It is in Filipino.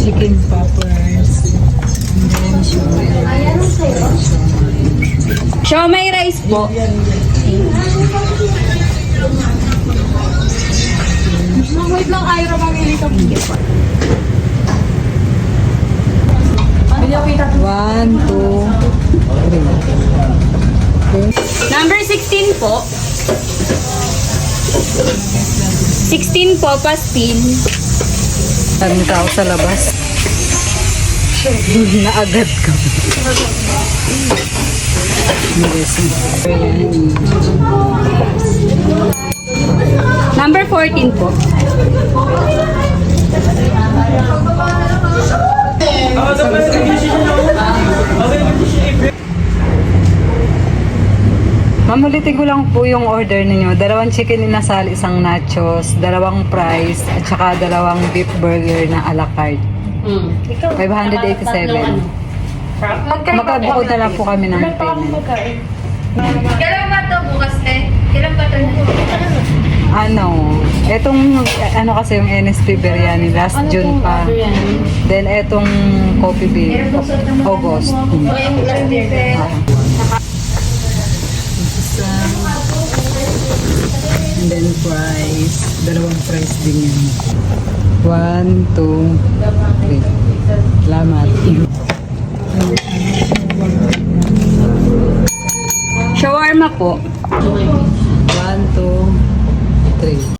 chicken poppers. And then Siomay rice po. Wait lang, Ira, mamili ka. One, two, three. Number 16 po. 16 po, pastin. Maraming tao sa labas. Na agad ka. Number 14 po. Ma'am, ulitin ko lang po yung order ninyo. 2 chicken inasal, 1 nachos, 2 fries, at saka 2 beef burger na a la carte. 587. Magkabukod na lang po kami ng payment. Kailan ba ito bukas, te? Kailan ba ito? Ano kasi yung NSP Biryani, last June pa. Then etong Coffee Beer, August. And then fries, 2 fries din yun. 1, 2, 3. Salamat. Shawarma po. 1, 2, 3.